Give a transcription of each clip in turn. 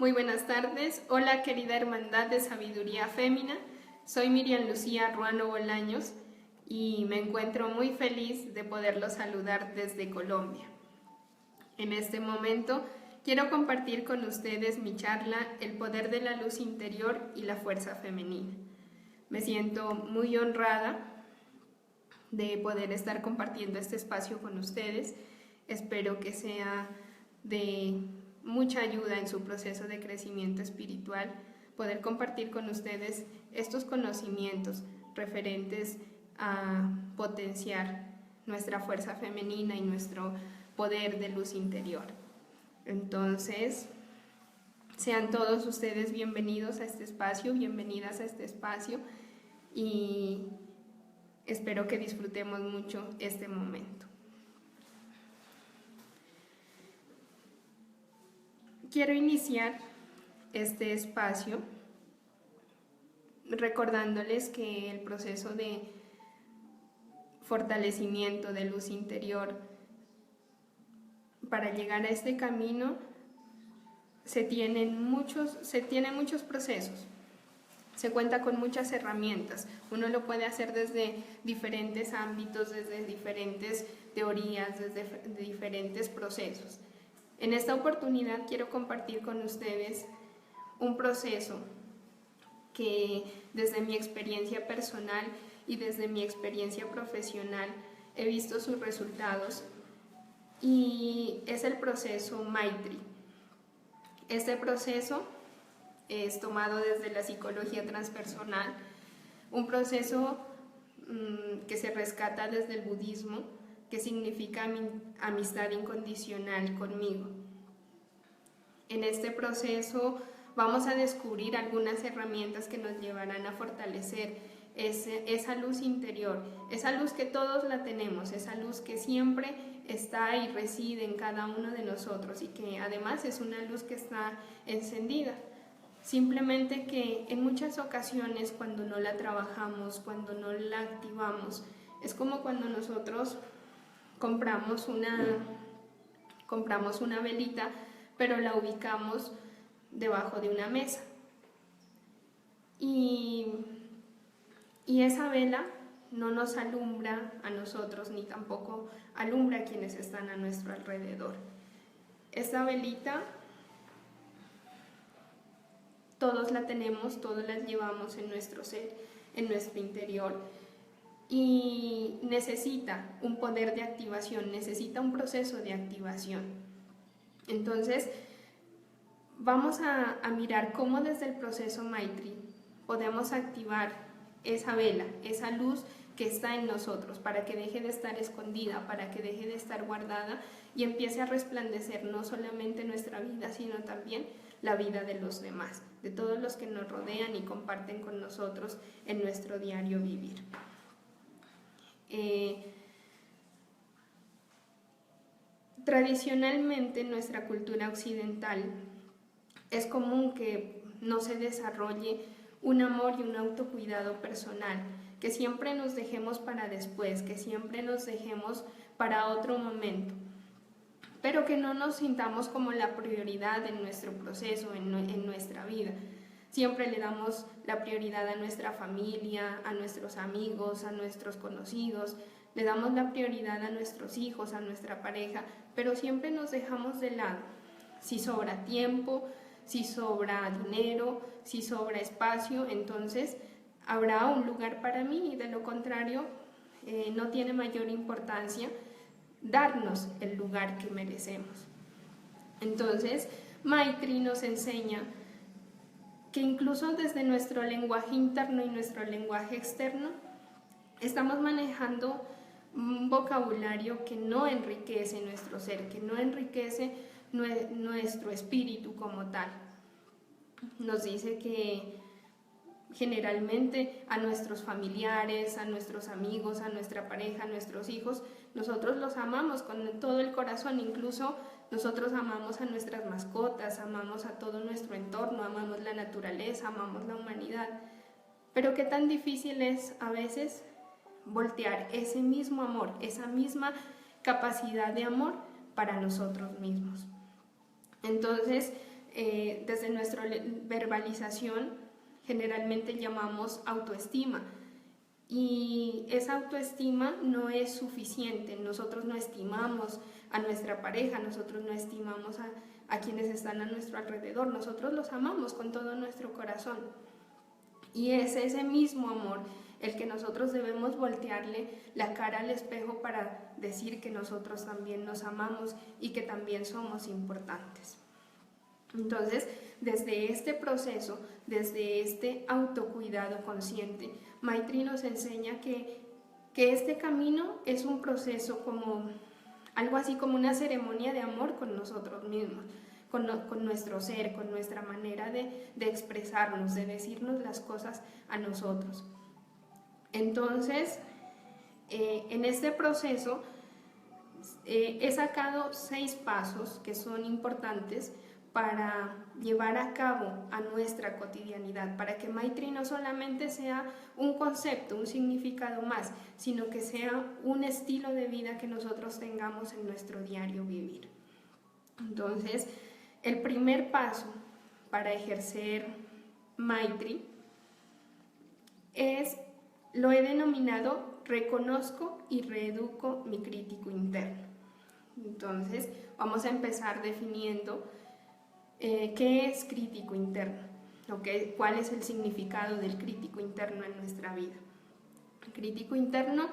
Muy buenas tardes. Hola, querida Hermandad de Sabiduría Fémina. Soy Miriam Lucía Ruano Bolaños y me encuentro muy feliz de poderlos saludar desde Colombia. En este momento quiero compartir con ustedes mi charla El poder de la luz interior y la fuerza femenina. Me siento muy honrada de poder estar compartiendo este espacio con ustedes. Espero que sea de mucha ayuda en su proceso de crecimiento espiritual, poder compartir con ustedes estos conocimientos referentes a potenciar nuestra fuerza femenina y nuestro poder de luz interior. Entonces, sean todos ustedes bienvenidos a este espacio, bienvenidas a este espacio y espero que disfrutemos mucho este momento. Quiero iniciar este espacio recordándoles que el proceso de fortalecimiento de luz interior para llegar a este camino se tienen muchos procesos. Se cuenta con muchas herramientas. Uno lo puede hacer desde diferentes ámbitos, desde diferentes teorías, desde diferentes procesos. En esta oportunidad quiero compartir con ustedes un proceso que desde mi experiencia personal y desde mi experiencia profesional he visto sus resultados y es el proceso Maitri. Este proceso es tomado desde la psicología transpersonal, un proceso que se rescata desde el budismo, que significa amistad incondicional conmigo. En este proceso vamos a descubrir algunas herramientas que nos llevarán a fortalecer esa luz interior, esa luz que todos la tenemos, esa luz que siempre está y reside en cada uno de nosotros y que además es una luz que está encendida. Simplemente que en muchas ocasiones cuando no la trabajamos, cuando no la activamos, es como cuando nosotros compramos una velita, pero la ubicamos debajo de una mesa. Y esa vela no nos alumbra a nosotros, ni tampoco alumbra a quienes están a nuestro alrededor. Esta velita, todos la tenemos, todos la llevamos en nuestro ser, en nuestro interior. Y necesita un poder de activación, necesita un proceso de activación. Entonces, vamos a mirar cómo desde el proceso Maitri podemos activar esa vela, esa luz que está en nosotros, para que deje de estar escondida, para que deje de estar guardada y empiece a resplandecer no solamente nuestra vida, sino también la vida de los demás, de todos los que nos rodean y comparten con nosotros en nuestro diario vivir. Tradicionalmente en nuestra cultura occidental es común que no se desarrolle un amor y un autocuidado personal, que siempre nos dejemos para después, que siempre nos dejemos para otro momento, pero que no nos sintamos como la prioridad en nuestro proceso, en nuestra vida. Siempre le damos la prioridad a nuestra familia, a nuestros amigos, a nuestros conocidos, le damos la prioridad a nuestros hijos, a nuestra pareja, pero siempre nos dejamos de lado. Si sobra tiempo, si sobra dinero, si sobra espacio, entonces habrá un lugar para mí y de lo contrario no tiene mayor importancia darnos el lugar que merecemos. Entonces, Maitri nos enseña que incluso desde nuestro lenguaje interno y nuestro lenguaje externo estamos manejando un vocabulario que no enriquece nuestro ser, que no enriquece nuestro espíritu como tal. Nos dice que generalmente a nuestros familiares, a nuestros amigos, a nuestra pareja, a nuestros hijos, nosotros los amamos con todo el corazón, incluso nosotros amamos a nuestras mascotas, amamos a todo nuestro entorno, amamos la naturaleza, amamos la humanidad, pero qué tan difícil es a veces voltear ese mismo amor, esa misma capacidad de amor para nosotros mismos. Entonces, desde nuestra verbalización generalmente llamamos autoestima. Y esa autoestima no es suficiente. Nosotros no estimamos a nuestra pareja, nosotros no estimamos a quienes están a nuestro alrededor, nosotros los amamos con todo nuestro corazón. Y es ese mismo amor el que nosotros debemos voltearle la cara al espejo para decir que nosotros también nos amamos y que también somos importantes. Entonces, desde este proceso, desde este autocuidado consciente, Maitri nos enseña que este camino es un proceso como algo así como una ceremonia de amor con nosotros mismos, con nuestro ser, con nuestra manera de expresarnos, de decirnos las cosas a nosotros. Entonces, en este proceso he sacado 6 pasos que son importantes para llevar a cabo a nuestra cotidianidad, para que Maitri no solamente sea un concepto, un significado más, sino que sea un estilo de vida que nosotros tengamos en nuestro diario vivir. Entonces, el primer paso para ejercer Maitri lo he denominado reconozco y reeduco mi crítico interno. Entonces, vamos a empezar definiendo ¿qué es crítico interno? ¿Okay? ¿Cuál es el significado del crítico interno en nuestra vida? El crítico interno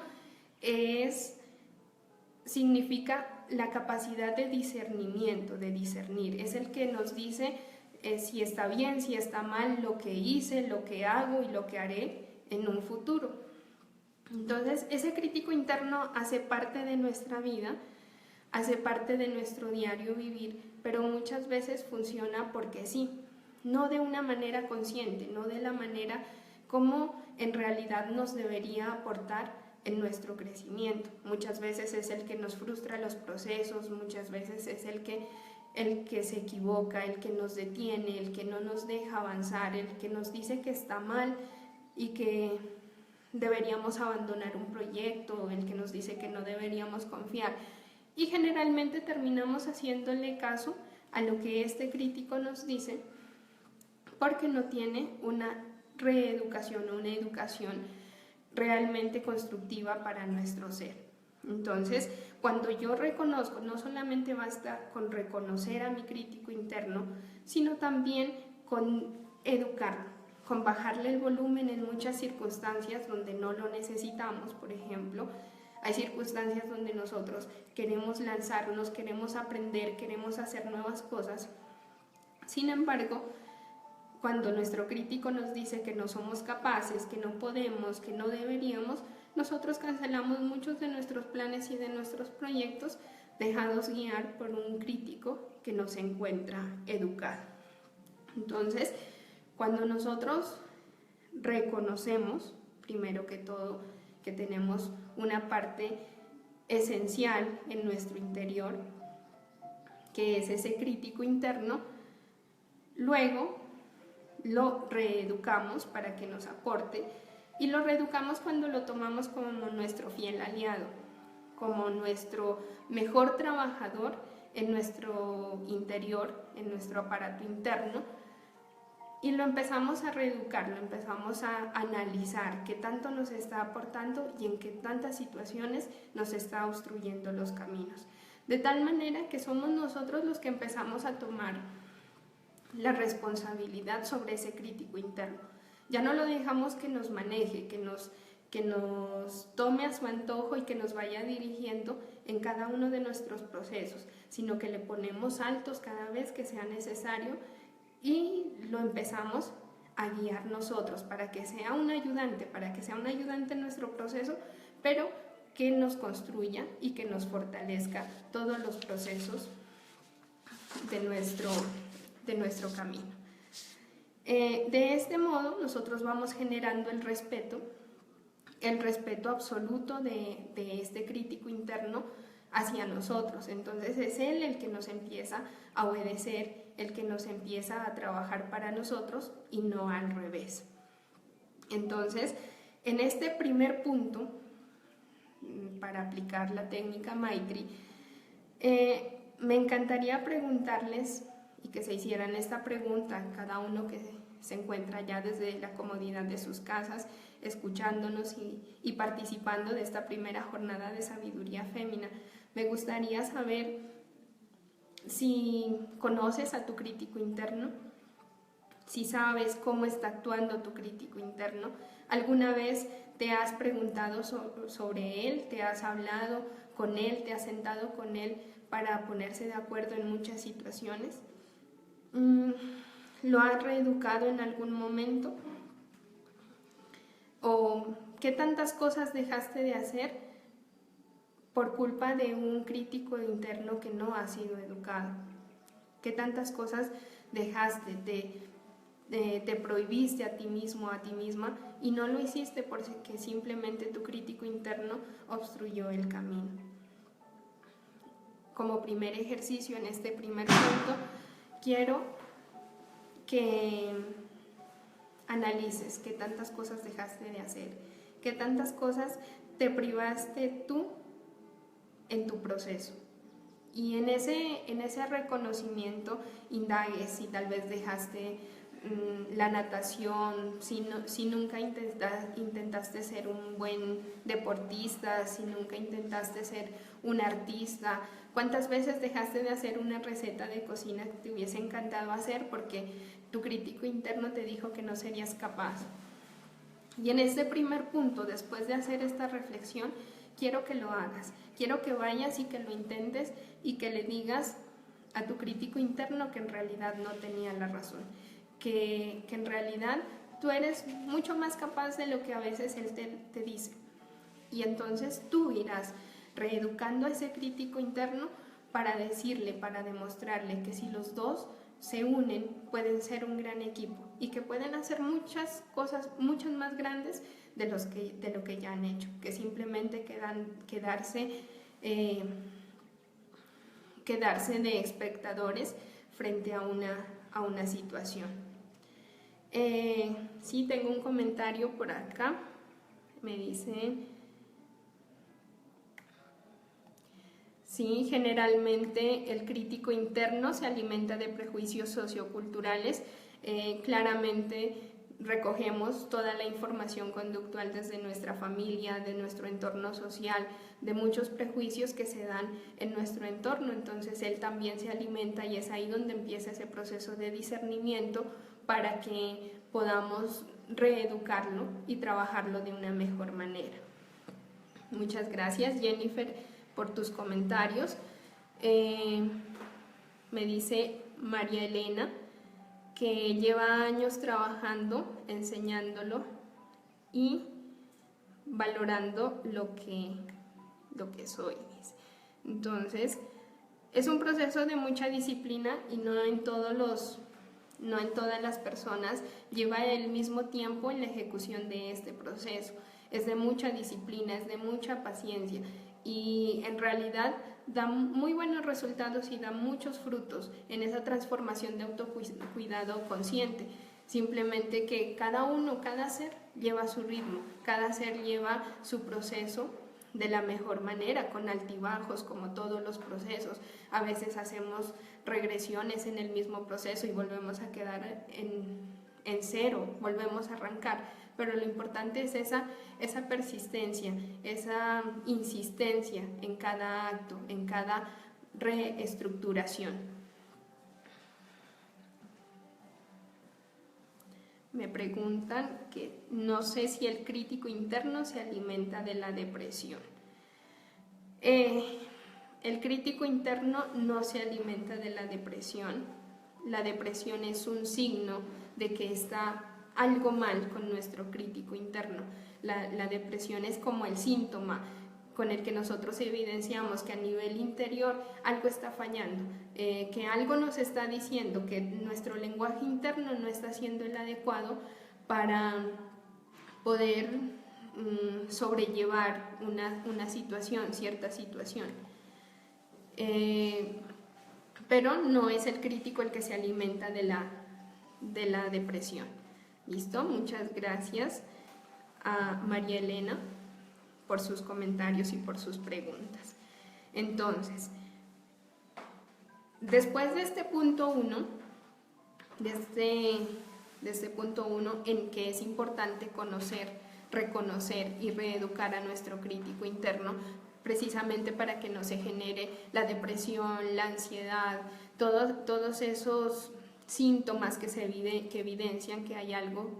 significa la capacidad de discernimiento, de discernir. Es el que nos dice si está bien, si está mal lo que hice, lo que hago y lo que haré en un futuro. Entonces, ese crítico interno hace parte de nuestra vida, hace parte de nuestro diario vivir, pero muchas veces funciona porque sí, no de una manera consciente, no de la manera como en realidad nos debería aportar en nuestro crecimiento. Muchas veces es el que nos frustra los procesos, muchas veces es el que se equivoca, el que nos detiene, el que no nos deja avanzar, el que nos dice que está mal y que deberíamos abandonar un proyecto, el que nos dice que no deberíamos confiar. Y generalmente terminamos haciéndole caso a lo que este crítico nos dice porque no tiene una reeducación o una educación realmente constructiva para nuestro ser. Entonces, cuando yo reconozco, no solamente basta con reconocer a mi crítico interno, sino también con educarlo, con bajarle el volumen en muchas circunstancias donde no lo necesitamos. Por ejemplo, hay circunstancias donde nosotros queremos lanzarnos, queremos aprender, queremos hacer nuevas cosas. Sin embargo, cuando nuestro crítico nos dice que no somos capaces, que no podemos, que no deberíamos, nosotros cancelamos muchos de nuestros planes y de nuestros proyectos, dejados guiar por un crítico que nos encuentra educado. Entonces, cuando nosotros reconocemos, primero que todo, que tenemos una parte esencial en nuestro interior, que es ese crítico interno, luego lo reeducamos para que nos aporte, y lo reeducamos cuando lo tomamos como nuestro fiel aliado, como nuestro mejor trabajador en nuestro interior, en nuestro aparato interno, y lo empezamos a reeducar, lo empezamos a analizar qué tanto nos está aportando y en qué tantas situaciones nos está obstruyendo los caminos. De tal manera que somos nosotros los que empezamos a tomar la responsabilidad sobre ese crítico interno. Ya no lo dejamos que nos maneje, que nos tome a su antojo y que nos vaya dirigiendo en cada uno de nuestros procesos, sino que le ponemos altos cada vez que sea necesario y lo empezamos a guiar nosotros para que sea un ayudante, en nuestro proceso, pero que nos construya y que nos fortalezca todos los procesos de nuestro camino. De este modo nosotros vamos generando el respeto absoluto de este crítico interno hacia nosotros. Entonces es él el que nos empieza a obedecer, el que nos empieza a trabajar para nosotros y no al revés. Entonces, en este primer punto, para aplicar la técnica Maitri, me encantaría preguntarles y que se hicieran esta pregunta, cada uno que se encuentra ya desde la comodidad de sus casas, escuchándonos y participando de esta primera jornada de sabiduría fémina. Me gustaría saber si conoces a tu crítico interno, si sabes cómo está actuando tu crítico interno. ¿Alguna vez te has preguntado sobre él? ¿Te has hablado con él? ¿Te has sentado con él para ponerse de acuerdo en muchas situaciones? ¿Lo has reeducado en algún momento? ¿O qué tantas cosas dejaste de hacer por culpa de un crítico interno que no ha sido educado? ¿Qué tantas cosas dejaste, te prohibiste a ti mismo, a ti misma, y no lo hiciste porque simplemente tu crítico interno obstruyó el camino? Como primer ejercicio en este primer punto, quiero que analices qué tantas cosas dejaste de hacer, qué tantas cosas te privaste tú en tu proceso. Y en ese reconocimiento indagues si tal vez dejaste la natación, si nunca intentaste ser un buen deportista, si nunca intentaste ser un artista. ¿Cuántas veces dejaste de hacer una receta de cocina que te hubiese encantado hacer porque tu crítico interno te dijo que no serías capaz? Y en este primer punto, después de hacer esta reflexión, quiero que lo hagas, quiero que vayas y que lo intentes y que le digas a tu crítico interno que en realidad no tenía la razón, que en realidad tú eres mucho más capaz de lo que a veces él te dice. Y entonces tú irás reeducando a ese crítico interno para decirle, para demostrarle que si los dos se unen pueden ser un gran equipo y que pueden hacer muchas cosas, muchas más grandes de lo que ya han hecho, que simplemente quedarse de espectadores frente a una situación. Sí, tengo un comentario por acá, me dice: sí, generalmente el crítico interno se alimenta de prejuicios socioculturales. Claramente recogemos toda la información conductual desde nuestra familia, de nuestro entorno social, de muchos prejuicios que se dan en nuestro entorno. Entonces él también se alimenta y es ahí donde empieza ese proceso de discernimiento para que podamos reeducarlo y trabajarlo de una mejor manera. Muchas gracias, Jennifer, por tus comentarios. Me dice María Elena que lleva años trabajando, enseñándolo y valorando lo que soy. Entonces, es un proceso de mucha disciplina y no en todas las personas lleva el mismo tiempo en la ejecución de este proceso. Es de mucha disciplina, es de mucha paciencia y en realidad da muy buenos resultados y da muchos frutos en esa transformación de autocuidado consciente. Simplemente que cada ser lleva su ritmo, cada ser lleva su proceso de la mejor manera, con altibajos como todos los procesos. A veces hacemos regresiones en el mismo proceso y volvemos a quedar en cero, volvemos a arrancar. Pero lo importante es esa persistencia, esa insistencia en cada acto, en cada reestructuración. Me preguntan que no sé si el crítico interno se alimenta de la depresión. El crítico interno no se alimenta de la depresión. La depresión es un signo de que está algo mal con nuestro crítico interno. La depresión es como el síntoma con el que nosotros evidenciamos que a nivel interior algo está fallando, que algo nos está diciendo que nuestro lenguaje interno no está siendo el adecuado para poder sobrellevar una situación, cierta situación. Pero no es el crítico el que se alimenta de la depresión. ¿Listo? Muchas gracias a María Elena por sus comentarios y por sus preguntas. Entonces, después de este punto 1, de este punto 1 en que es importante conocer, reconocer y reeducar a nuestro crítico interno, precisamente para que no se genere la depresión, la ansiedad, todos esos síntomas que evidencian que hay algo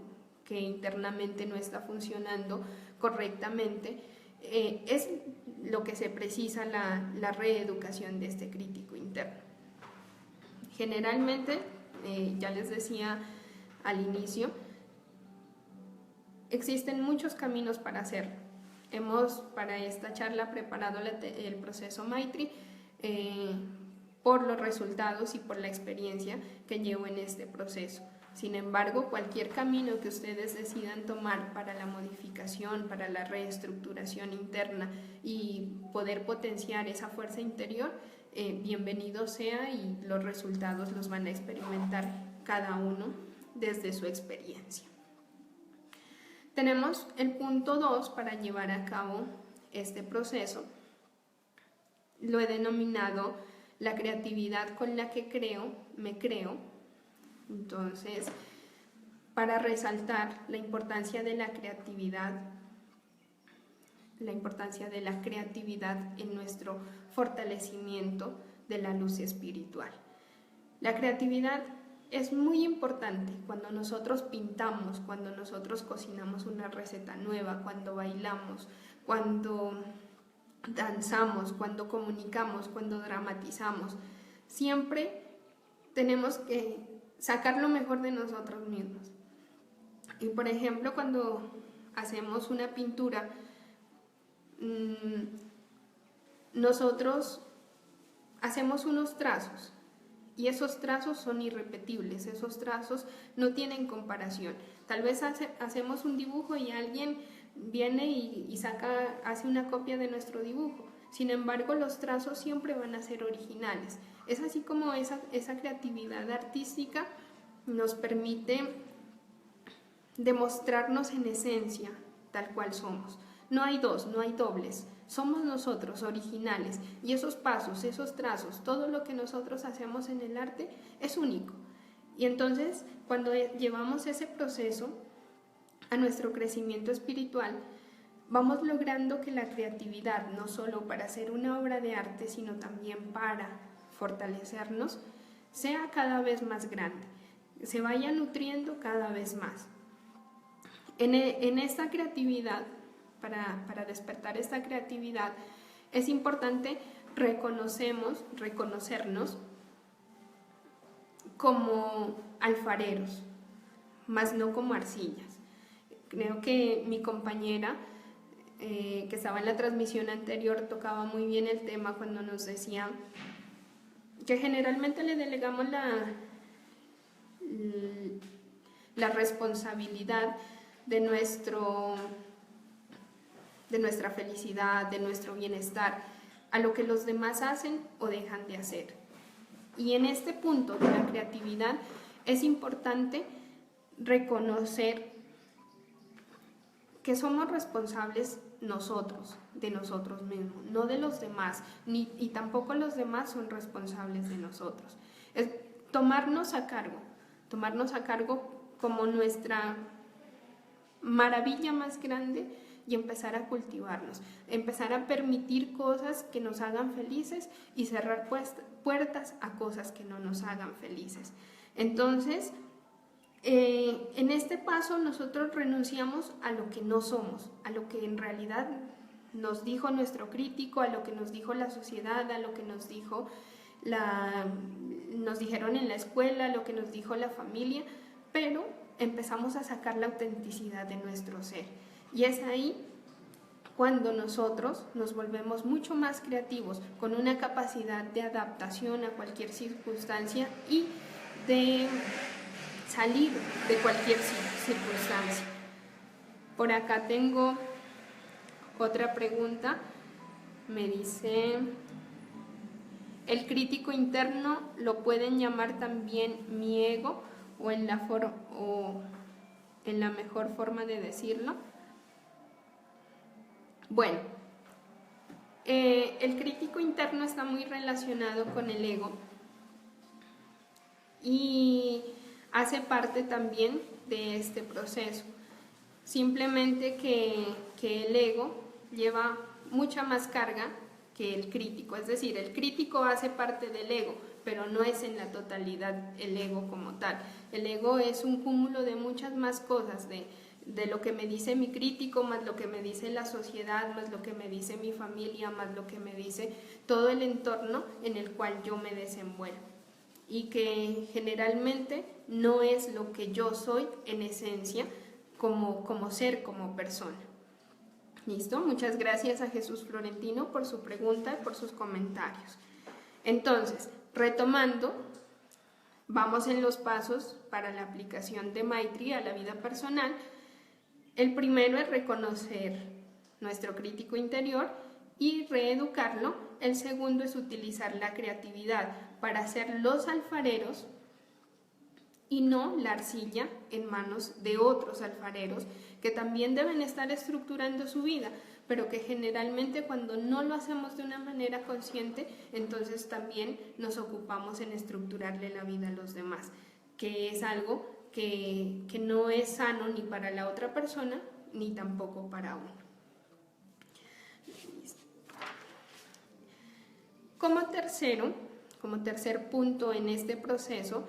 que internamente no está funcionando correctamente. Es lo que se precisa la reeducación de este crítico interno. Generalmente, ya les decía al inicio, existen muchos caminos para hacerlo. Hemos para esta charla preparado el proceso Maitri por los resultados y por la experiencia que llevo en este proceso. Sin embargo, cualquier camino que ustedes decidan tomar para la modificación, para la reestructuración interna y poder potenciar esa fuerza interior, bienvenido sea, y los resultados los van a experimentar cada uno desde su experiencia. Tenemos el punto 2 para llevar a cabo este proceso. Lo he denominado la creatividad con la que me creo. Entonces, para resaltar la importancia de la creatividad en nuestro fortalecimiento de la luz espiritual. La creatividad es muy importante cuando nosotros pintamos, cuando nosotros cocinamos una receta nueva, cuando bailamos, cuando danzamos, cuando comunicamos, cuando dramatizamos. Siempre tenemos que sacar lo mejor de nosotros mismos. Y por ejemplo, cuando hacemos una pintura, nosotros hacemos unos trazos. Y esos trazos son irrepetibles, esos trazos no tienen comparación. Tal vez hacemos un dibujo y alguien viene y hace una copia de nuestro dibujo. Sin embargo, los trazos siempre van a ser originales. Es así como esa creatividad artística nos permite demostrarnos en esencia tal cual somos. No hay dos, no hay dobles. Somos nosotros, originales, y esos pasos, esos trazos, todo lo que nosotros hacemos en el arte es único. Y entonces, cuando llevamos ese proceso a nuestro crecimiento espiritual, vamos logrando que la creatividad, no solo para hacer una obra de arte, sino también para fortalecernos, sea cada vez más grande, se vaya nutriendo cada vez más. En esta creatividad, para despertar esta creatividad, es importante reconocernos como alfareros, más no como arcillas. Creo que mi compañera que estaba en la transmisión anterior tocaba muy bien el tema cuando nos decía que generalmente le delegamos la responsabilidad de nuestra felicidad, de nuestro bienestar, a lo que los demás hacen o dejan de hacer. Y en este punto de la creatividad es importante reconocer que somos responsables nosotros, de nosotros mismos, no de los demás, y tampoco los demás son responsables de nosotros. Es tomarnos a cargo como nuestra maravilla más grande, y empezar a cultivarnos, empezar a permitir cosas que nos hagan felices y cerrar puertas a cosas que no nos hagan felices. Entonces, en este paso nosotros renunciamos a lo que no somos, a lo que en realidad nos dijo nuestro crítico, a lo que nos dijo la sociedad, a lo que nos dijeron en la escuela, a lo que nos dijo la familia, pero empezamos a sacar la autenticidad de nuestro ser. Y es ahí cuando nosotros nos volvemos mucho más creativos, con una capacidad de adaptación a cualquier circunstancia y de salir de cualquier circunstancia. Por acá tengo otra pregunta. Me dice: ¿el crítico interno lo pueden llamar también mi ego o en la mejor forma de decirlo? Bueno, el crítico interno está muy relacionado con el ego, y hace parte también de este proceso. Simplemente que el ego lleva mucha más carga que el crítico, es decir, el crítico hace parte del ego, pero no es en la totalidad el ego como tal. El ego es un cúmulo de muchas más cosas, de lo que me dice mi crítico, más lo que me dice la sociedad, más lo que me dice mi familia, más lo que me dice todo el entorno en el cual yo me desenvuelvo, y que generalmente no es lo que yo soy en esencia como ser, como persona. ¿Listo? Muchas gracias a Jesús Florentino por su pregunta y por sus comentarios. Entonces, retomando, vamos en los pasos para la aplicación de Maitri a la vida personal. El primero es reconocer nuestro crítico interior y reeducarlo. El segundo es utilizar la creatividad para ser los alfareros y no la arcilla en manos de otros alfareros que también deben estar estructurando su vida, pero que generalmente cuando no lo hacemos de una manera consciente, entonces también nos ocupamos en estructurarle la vida a los demás, que es algo que no es sano ni para la otra persona ni tampoco para uno. Como tercer punto en este proceso,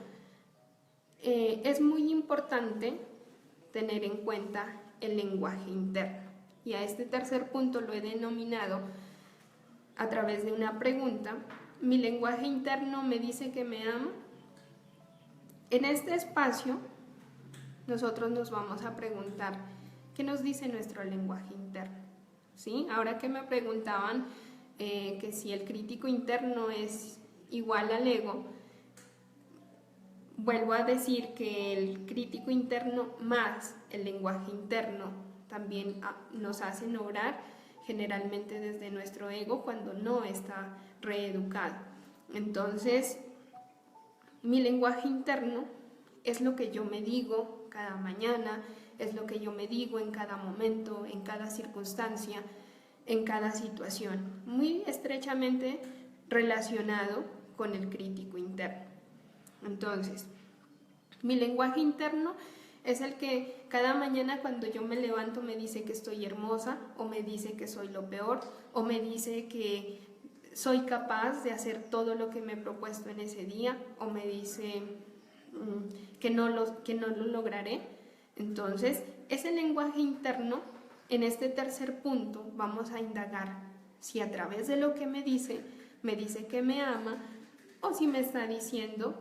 es muy importante tener en cuenta el lenguaje interno. Y a este tercer punto lo he denominado a través de una pregunta: ¿mi lenguaje interno me dice que me ama? En este espacio nosotros nos vamos a preguntar qué nos dice nuestro lenguaje interno. ¿Sí? Ahora que me preguntaban que si el crítico interno es igual al ego, vuelvo a decir que el crítico interno más el lenguaje interno también nos hacen obrar generalmente desde nuestro ego cuando no está reeducado. Entonces, mi lenguaje interno es lo que yo me digo cada mañana, es lo que yo me digo en cada momento, en cada circunstancia, en cada situación, muy estrechamente relacionado con el crítico interno. Entonces, mi lenguaje interno es el que cada mañana cuando yo me levanto me dice que estoy hermosa, o me dice que soy lo peor, o me dice que soy capaz de hacer todo lo que me he propuesto en ese día, o me dice que no lo lograré. Entonces, ese lenguaje interno, en este tercer punto, vamos a indagar si a través de lo que me dice que me ama, o si me está diciendo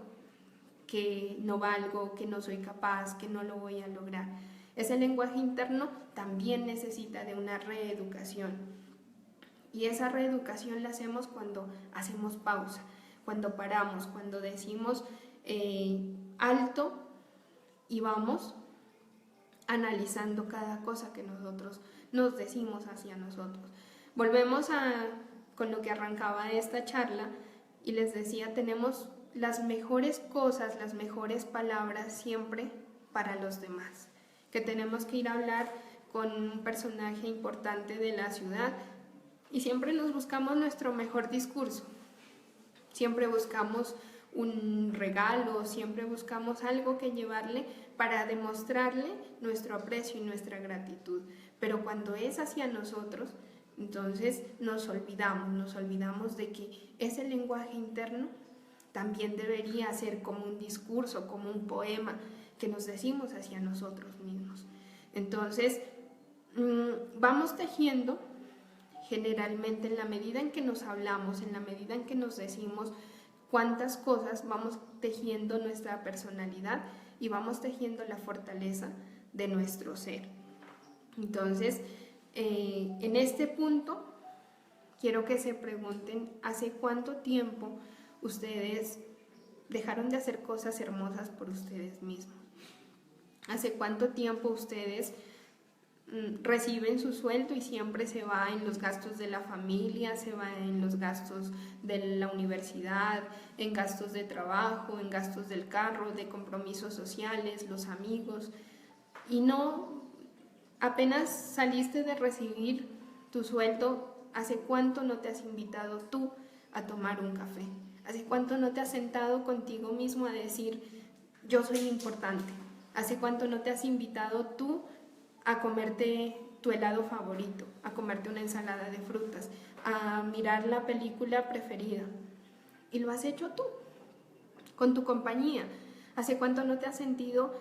que no valgo, que no soy capaz, que no lo voy a lograr. Ese lenguaje interno también necesita de una reeducación. Y esa reeducación la hacemos cuando hacemos pausa, cuando paramos, cuando decimos alto y vamos analizando cada cosa que nosotros nos decimos hacia nosotros. Volvemos con lo que arrancaba esta charla y les decía, tenemos las mejores cosas, las mejores palabras siempre para los demás. Que tenemos que ir a hablar con un personaje importante de la ciudad y siempre nos buscamos nuestro mejor discurso. Siempre buscamos un regalo, siempre buscamos algo que llevarle para demostrarle nuestro aprecio y nuestra gratitud. Pero cuando es hacia nosotros, entonces nos olvidamos de que ese lenguaje interno también debería ser como un discurso, como un poema que nos decimos hacia nosotros mismos. Entonces, vamos tejiendo generalmente en la medida en que nos hablamos, en la medida en que nos decimos cuántas cosas, vamos tejiendo nuestra personalidad y vamos tejiendo la fortaleza de nuestro ser. Entonces, en este punto, quiero que se pregunten ¿hace cuánto tiempo ustedes dejaron de hacer cosas hermosas por ustedes mismos? ¿Hace cuánto tiempo ustedes reciben su sueldo y siempre se va en los gastos de la familia, se va en los gastos de la universidad, en gastos de trabajo, en gastos del carro, de compromisos sociales, los amigos? Y no, apenas saliste de recibir tu sueldo, ¿hace cuánto no te has invitado tú a tomar un café? ¿Hace cuánto no te has sentado contigo mismo a decir, yo soy importante. ¿Hace cuánto no te has invitado tú a comerte tu helado favorito, a comerte una ensalada de frutas, a mirar la película preferida? Y lo has hecho tú, con tu compañía. ¿Hace cuánto no te has sentido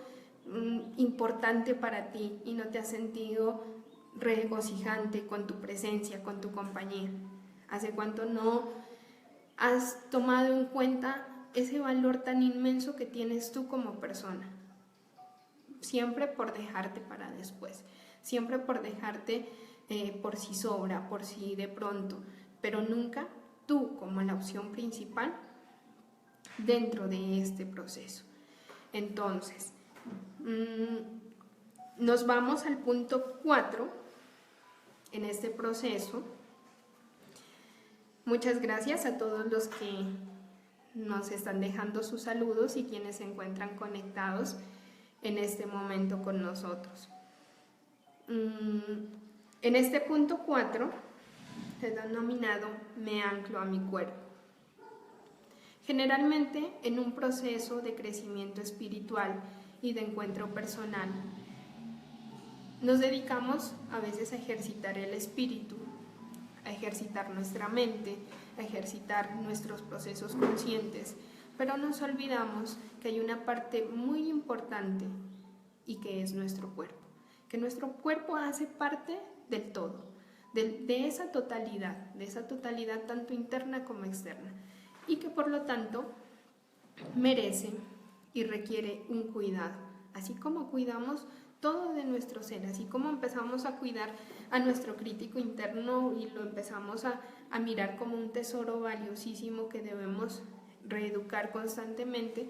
importante para ti y no te has sentido regocijante con tu presencia, con tu compañía? ¿Hace cuánto no has tomado en cuenta ese valor tan inmenso que tienes tú como persona? Siempre por dejarte para después, siempre por dejarte por si sobra, por si de pronto, pero nunca tú como la opción principal dentro de este proceso. Entonces, nos vamos al punto 4 en este proceso. Muchas gracias a todos los que nos están dejando sus saludos y quienes se encuentran conectados en este momento con nosotros. En este punto 4, denominado Me anclo a mi cuerpo. Generalmente, en un proceso de crecimiento espiritual y de encuentro personal, nos dedicamos a veces a ejercitar el espíritu, a ejercitar nuestra mente, a ejercitar nuestros procesos conscientes, pero nos olvidamos que hay una parte muy importante y que es nuestro cuerpo, que nuestro cuerpo hace parte del todo, de esa totalidad tanto interna como externa, y que por lo tanto merece y requiere un cuidado, así como cuidamos todo de nuestro ser, así como empezamos a cuidar a nuestro crítico interno y lo empezamos a mirar como un tesoro valiosísimo que debemos reeducar constantemente.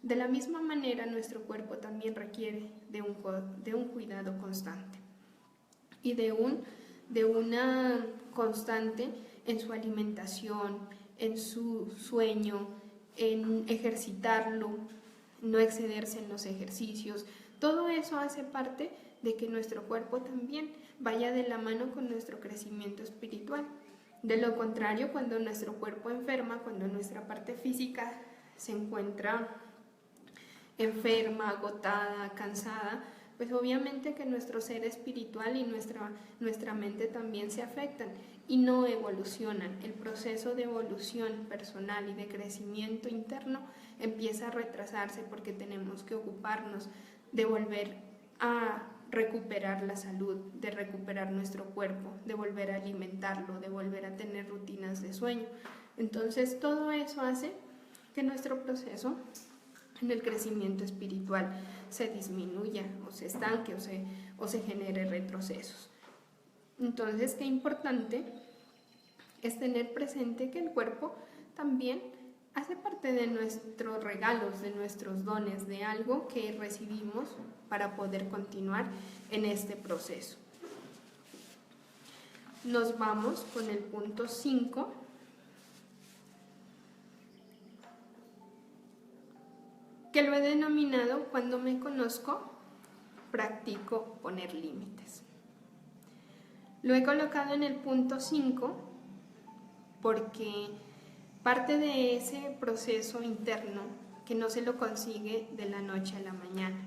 De la misma manera, nuestro cuerpo también requiere de un cuidado constante y de una constante en su alimentación, en su sueño, en ejercitarlo, no excederse en los ejercicios. Todo eso hace parte de que nuestro cuerpo también vaya de la mano con nuestro crecimiento espiritual. De lo contrario, cuando nuestro cuerpo enferma, cuando nuestra parte física se encuentra enferma, agotada, cansada, pues obviamente que nuestro ser espiritual y nuestra mente también se afectan y no evolucionan. El proceso de evolución personal y de crecimiento interno empieza a retrasarse porque tenemos que ocuparnos de volver a recuperar la salud, de recuperar nuestro cuerpo, de volver a alimentarlo, de volver a tener rutinas de sueño. Entonces todo eso hace que nuestro proceso en el crecimiento espiritual se disminuya o se estanque o se genere retrocesos. Entonces, qué importante es tener presente que el cuerpo también hace parte de nuestros regalos, de nuestros dones, de algo que recibimos para poder continuar en este proceso. Nos vamos con el punto 5. Que lo he denominado Cuando me conozco, practico poner límites. Lo he colocado en el punto 5 porque parte de ese proceso interno que no se lo consigue de la noche a la mañana.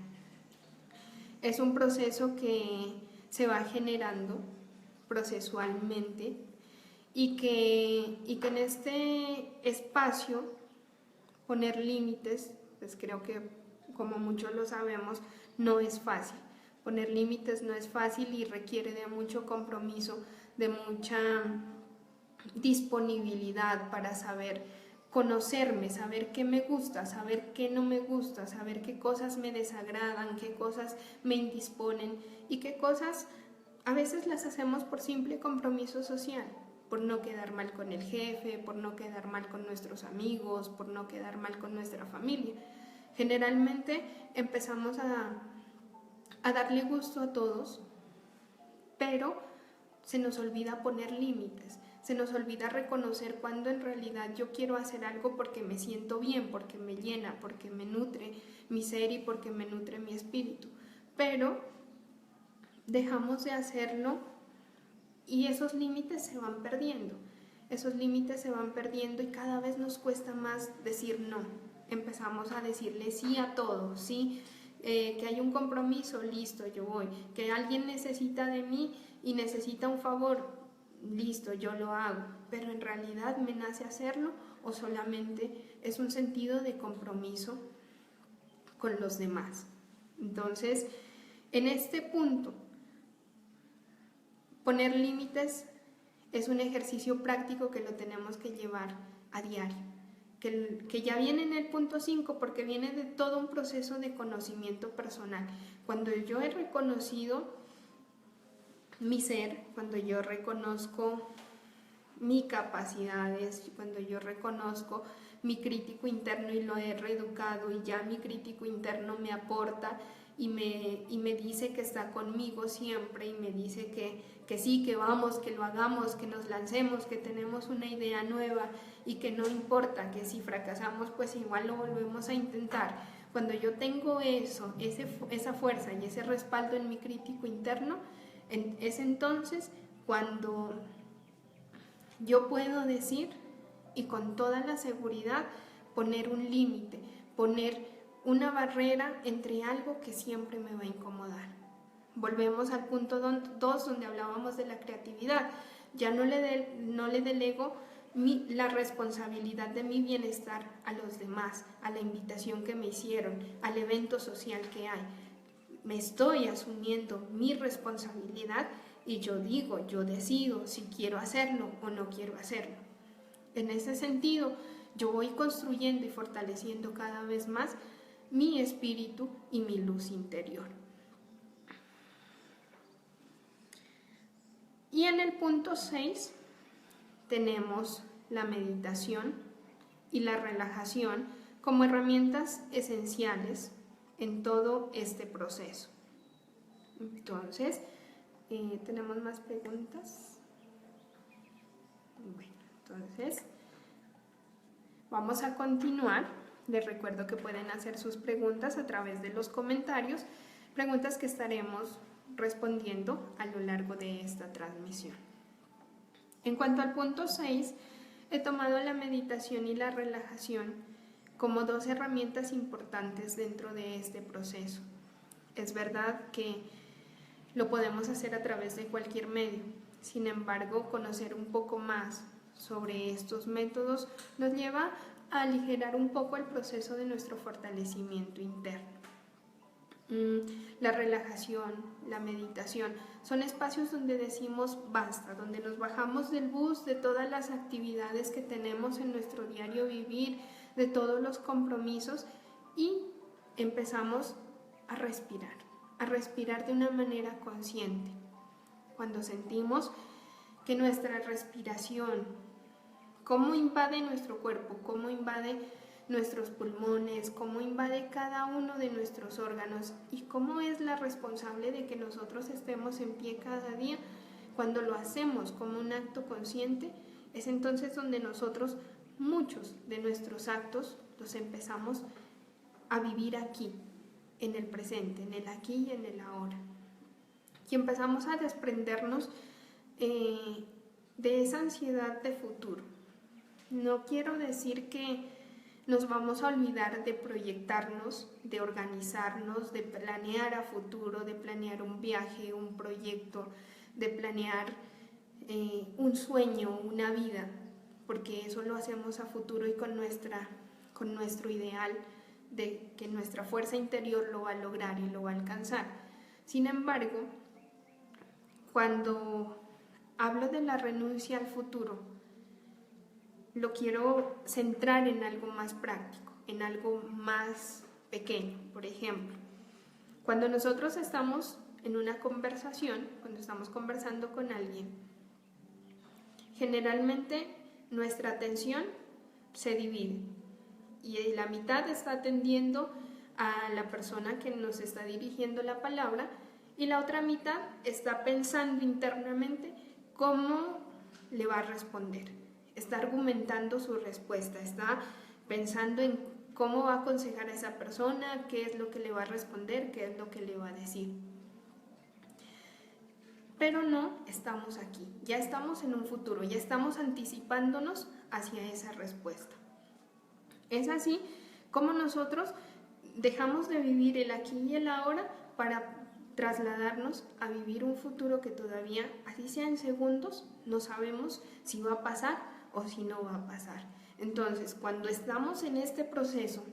Es un proceso que se va generando procesualmente y que en este espacio poner límites, pues creo que como muchos lo sabemos, no es fácil. Poner límites no es fácil y requiere de mucho compromiso, de mucha disponibilidad para saber conocerme, saber qué me gusta, saber qué no me gusta, saber qué cosas me desagradan, qué cosas me indisponen y qué cosas a veces las hacemos por simple compromiso social, por no quedar mal con el jefe, por no quedar mal con nuestros amigos, por no quedar mal con nuestra familia. Generalmente empezamos a darle gusto a todos, pero se nos olvida poner límites, se nos olvida reconocer cuando en realidad yo quiero hacer algo porque me siento bien, porque me llena, porque me nutre mi ser y porque me nutre mi espíritu, pero dejamos de hacerlo y esos límites se van perdiendo, y cada vez nos cuesta más decir no. empezamos a decirle sí a todo, sí, que hay un compromiso, listo, yo voy, que alguien necesita de mí y necesita un favor, listo, yo lo hago, pero en realidad me nace hacerlo o solamente es un sentido de compromiso con los demás. Entonces, en este punto, poner límites es un ejercicio práctico que lo tenemos que llevar a diario, que ya viene en el punto 5 porque viene de todo un proceso de conocimiento personal. Cuando yo he reconocido mi ser, cuando yo reconozco mis capacidades, cuando yo reconozco mi crítico interno y lo he reeducado y ya mi crítico interno me aporta y me dice que está conmigo siempre y me dice que sí, que vamos, que lo hagamos, que nos lancemos, que tenemos una idea nueva y que no importa, que si fracasamos pues igual lo volvemos a intentar. Cuando yo tengo eso, esa fuerza y ese respaldo en mi crítico interno, es entonces cuando yo puedo decir y con toda la seguridad poner un límite, poner una barrera entre algo que siempre me va a incomodar. Volvemos al punto 2 donde hablábamos de la creatividad. Ya no le delego la responsabilidad de mi bienestar a los demás, a la invitación que me hicieron, al evento social que hay. Me estoy asumiendo mi responsabilidad y yo digo, yo decido si quiero hacerlo o no quiero hacerlo. En ese sentido, yo voy construyendo y fortaleciendo cada vez más mi espíritu y mi luz interior. Y en el punto 6 tenemos la meditación y la relajación como herramientas esenciales en todo este proceso. Entonces, ¿tenemos más preguntas? Bueno, entonces vamos a continuar. Les recuerdo que pueden hacer sus preguntas a través de los comentarios, preguntas que estaremos respondiendo a lo largo de esta transmisión. En cuanto al punto 6, he tomado la meditación y la relajación como dos herramientas importantes dentro de este proceso. Es verdad que lo podemos hacer a través de cualquier medio, sin embargo, conocer un poco más sobre estos métodos nos lleva a aligerar un poco el proceso de nuestro fortalecimiento interno. La relajación, la meditación, son espacios donde decimos basta, donde nos bajamos del bus de todas las actividades que tenemos en nuestro diario vivir, de todos los compromisos y empezamos a respirar de una manera consciente. Cuando sentimos que nuestra respiración, cómo invade nuestro cuerpo, cómo invade nuestros pulmones, cómo invade cada uno de nuestros órganos y cómo es la responsable de que nosotros estemos en pie cada día, cuando lo hacemos como un acto consciente, es entonces donde nosotros muchos de nuestros actos los empezamos a vivir aquí, en el presente, en el aquí y en el ahora. Y empezamos a desprendernos de esa ansiedad de futuro. No quiero decir que nos vamos a olvidar de proyectarnos, de organizarnos, de planear a futuro, de planear un viaje, un proyecto, de planear un sueño, una vida, porque eso lo hacemos a futuro y con nuestro ideal de que nuestra fuerza interior lo va a lograr y lo va a alcanzar. Sin embargo, cuando hablo de la renuncia al futuro, lo quiero centrar en algo más práctico, en algo más pequeño. Por ejemplo, cuando nosotros estamos en una conversación, cuando estamos conversando con alguien, generalmente nuestra atención se divide y la mitad está atendiendo a la persona que nos está dirigiendo la palabra y la otra mitad está pensando internamente cómo le va a responder. Está argumentando su respuesta, está pensando en cómo va a aconsejar a esa persona, qué es lo que le va a responder, qué es lo que le va a decir. Pero no estamos aquí, ya estamos en un futuro, ya estamos anticipándonos hacia esa respuesta. Es así Cómo nosotros dejamos de vivir el aquí y el ahora para trasladarnos a vivir un futuro que todavía, así sea en segundos, no sabemos si va a pasar o si no va a pasar. Entonces, cuando estamos en este proceso,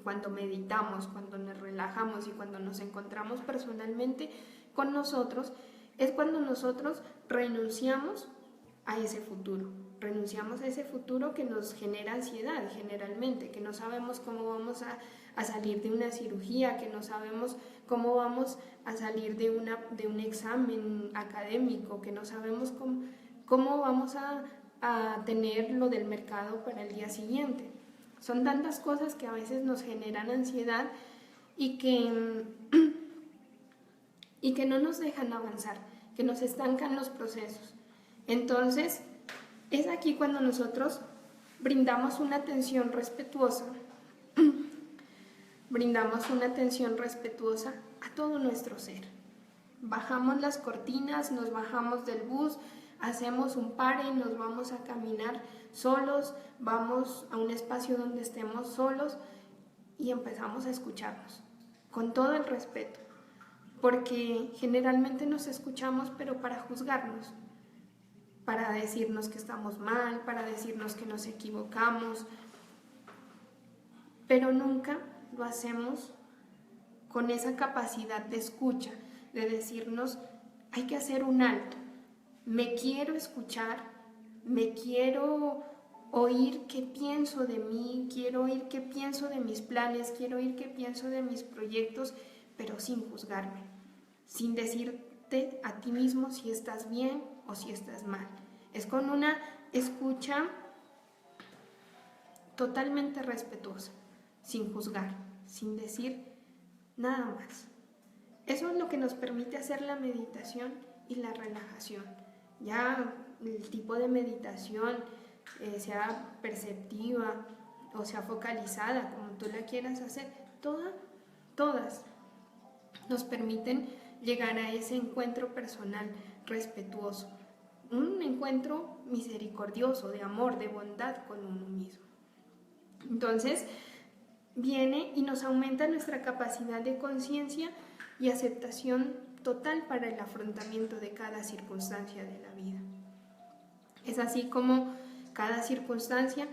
cuando meditamos, cuando nos relajamos y cuando nos encontramos personalmente con nosotros, es cuando nosotros renunciamos a ese futuro. Renunciamos a ese futuro que nos genera ansiedad generalmente, que no sabemos cómo vamos a salir de una cirugía, que no sabemos cómo vamos a salir de un examen académico, que no sabemos cómo vamos a tener lo del mercado para el día siguiente. Son tantas cosas que a veces nos generan ansiedad y que no nos dejan avanzar, que nos estancan los procesos. Entonces, es aquí cuando nosotros brindamos una atención respetuosa, a todo nuestro ser. Bajamos las cortinas, nos bajamos del bus, hacemos un pare, nos vamos a caminar solos, vamos a un espacio donde estemos solos y empezamos a escucharnos con todo el respeto, porque generalmente nos escuchamos pero para juzgarnos, para decirnos que estamos mal, para decirnos que nos equivocamos, pero nunca lo hacemos con esa capacidad de escucha, de decirnos, hay que hacer un alto, me quiero escuchar, me quiero oír qué pienso de mí, quiero oír qué pienso de mis planes, quiero oír qué pienso de mis proyectos, pero sin juzgarme, sin decirte a ti mismo si estás bien o si estás mal. Es con una escucha totalmente respetuosa, sin juzgar, sin decir nada más. Eso es lo que nos permite hacer la meditación y la relajación. Ya el tipo de meditación, sea perceptiva o sea focalizada, como tú la quieras hacer, todas nos permiten llegar a ese encuentro personal respetuoso, un encuentro misericordioso, de amor, de bondad con uno mismo. Entonces, viene y nos aumenta nuestra capacidad de conciencia y aceptación total para el afrontamiento de cada circunstancia de la vida. Es así como cada circunstancia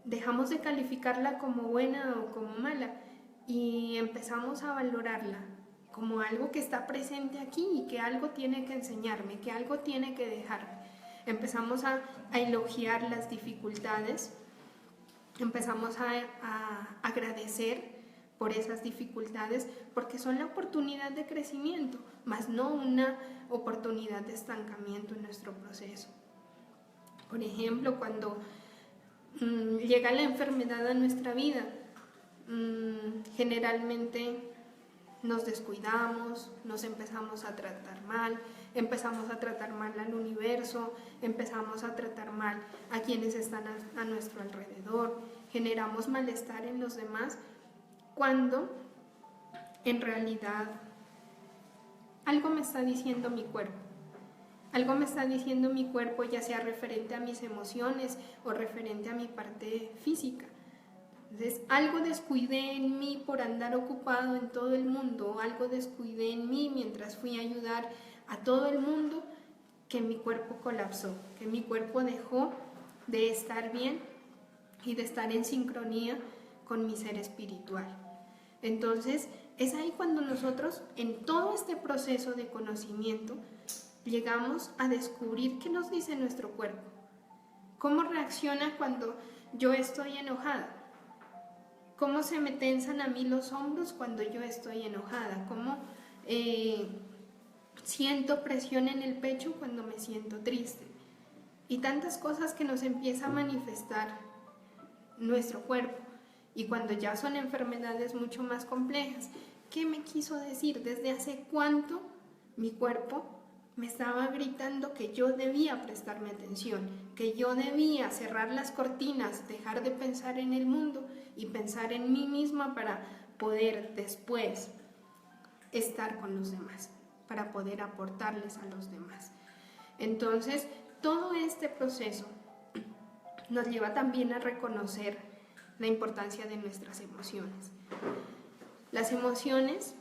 dejamos de calificarla como buena o como mala y empezamos a valorarla como algo que está presente aquí y que algo tiene que enseñarme, que algo tiene que dejarme. Empezamos a elogiar las dificultades, empezamos a agradecer por esas dificultades, porque son la oportunidad de crecimiento, más no una oportunidad de estancamiento en nuestro proceso. Por ejemplo, cuando llega la enfermedad a nuestra vida, generalmente nos descuidamos, nos empezamos a tratar mal, empezamos a tratar mal al universo, empezamos a tratar mal a quienes están a nuestro alrededor, generamos malestar en los demás, cuando en realidad algo me está diciendo mi cuerpo. Algo me está diciendo mi cuerpo, ya sea referente a mis emociones o referente a mi parte física. Entonces, algo descuidé en mí por andar ocupado en todo el mundo, algo descuidé en mí mientras fui a ayudar a todo el mundo, que mi cuerpo colapsó, que mi cuerpo dejó de estar bien y de estar en sincronía con mi ser espiritual. Entonces, es ahí cuando nosotros, en todo este proceso de conocimiento, llegamos a descubrir qué nos dice nuestro cuerpo, cómo reacciona cuando yo estoy enojada, cómo se me tensan a mí los hombros cuando yo estoy enojada, cómo siento presión en el pecho cuando me siento triste, y tantas cosas que nos empieza a manifestar nuestro cuerpo. Y cuando ya son enfermedades mucho más complejas, ¿qué me quiso decir? ¿Desde hace cuánto mi cuerpo me estaba gritando que yo debía prestarme atención, que yo debía cerrar las cortinas, dejar de pensar en el mundo y pensar en mí misma para poder después estar con los demás, para poder aportarles a los demás? Entonces, todo este proceso nos lleva también a reconocer la importancia de nuestras emociones. Las emociones,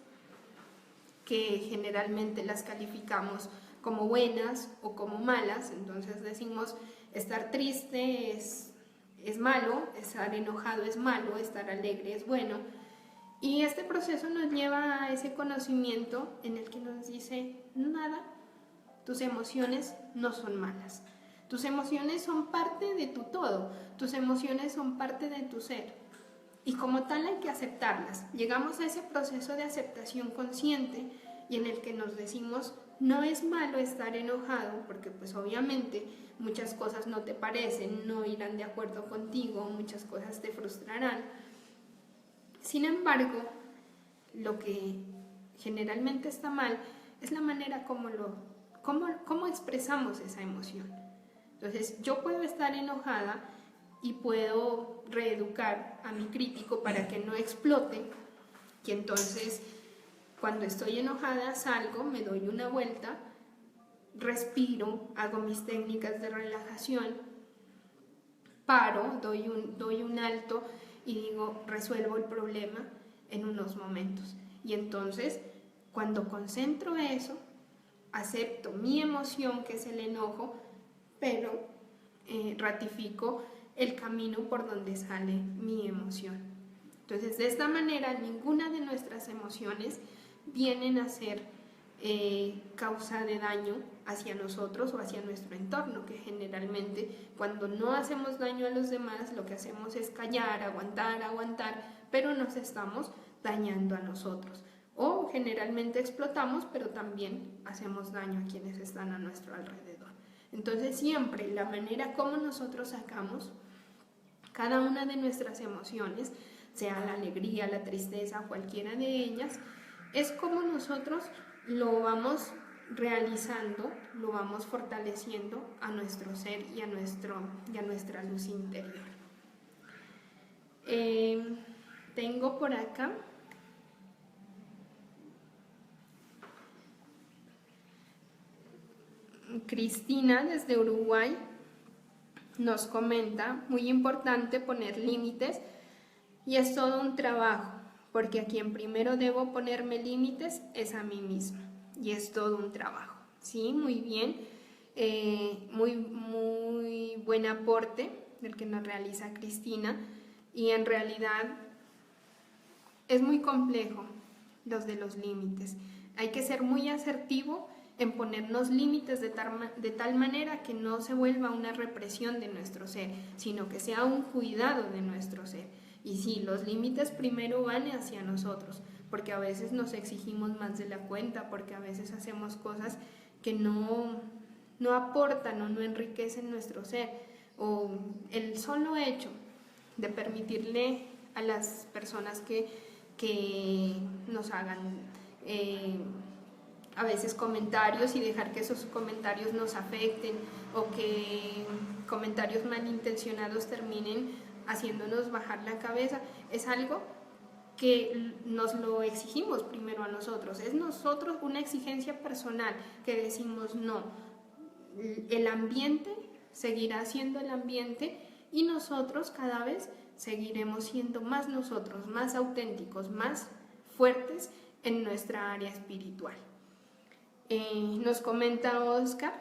que generalmente las calificamos como buenas o como malas, entonces decimos estar triste es malo, estar enojado es malo, estar alegre es bueno. Y este proceso nos lleva a ese conocimiento en el que nos dice, nada, tus emociones no son malas. Tus emociones son parte de tu todo, tus emociones son parte de tu ser. Y como tal hay que aceptarlas. Llegamos a ese proceso de aceptación consciente y en el que nos decimos, no es malo estar enojado, porque pues obviamente muchas cosas no te parecen, no irán de acuerdo contigo, muchas cosas te frustrarán. Sin embargo, lo que generalmente está mal es la manera cómo expresamos esa emoción. Entonces, yo puedo estar enojada y puedo reeducar a mi crítico para que no explote, y entonces cuando estoy enojada salgo, me doy una vuelta, respiro, hago mis técnicas de relajación, paro, doy un alto y digo, resuelvo el problema en unos momentos. Y entonces, cuando concentro eso, acepto mi emoción, que es el enojo, pero ratifico el camino por donde sale mi emoción. Entonces, de esta manera, ninguna de nuestras emociones vienen a ser causa de daño hacia nosotros o hacia nuestro entorno, que generalmente cuando no hacemos daño a los demás, lo que hacemos es callar, aguantar, pero nos estamos dañando a nosotros. O generalmente explotamos, pero también hacemos daño a quienes están a nuestro alrededor. Entonces siempre la manera como nosotros sacamos cada una de nuestras emociones, sea la alegría, la tristeza, cualquiera de ellas, es como nosotros lo vamos realizando, lo vamos fortaleciendo a nuestro ser y a nuestra luz interior. Tengo por acá Cristina desde Uruguay nos comenta, muy importante poner límites y es todo un trabajo, porque a quien primero debo ponerme límites es a mí misma y es todo un trabajo. Sí, muy bien, muy buen aporte el que nos realiza Cristina, y en realidad es muy complejo los de los límites. Hay que ser muy asertivo en ponernos límites de tal manera que no se vuelva una represión de nuestro ser, sino que sea un cuidado de nuestro ser. Y sí, los límites primero van hacia nosotros, porque a veces nos exigimos más de la cuenta, porque a veces hacemos cosas que no aportan o no enriquecen nuestro ser, o el solo hecho de permitirle a las personas que nos hagan a veces comentarios y dejar que esos comentarios nos afecten, o que comentarios malintencionados terminen haciéndonos bajar la cabeza, es algo que nos lo exigimos primero a nosotros, es nosotros una exigencia personal que decimos no, el ambiente seguirá siendo el ambiente y nosotros cada vez seguiremos siendo más nosotros, más auténticos, más fuertes en nuestra área espiritual. Nos comenta Oscar,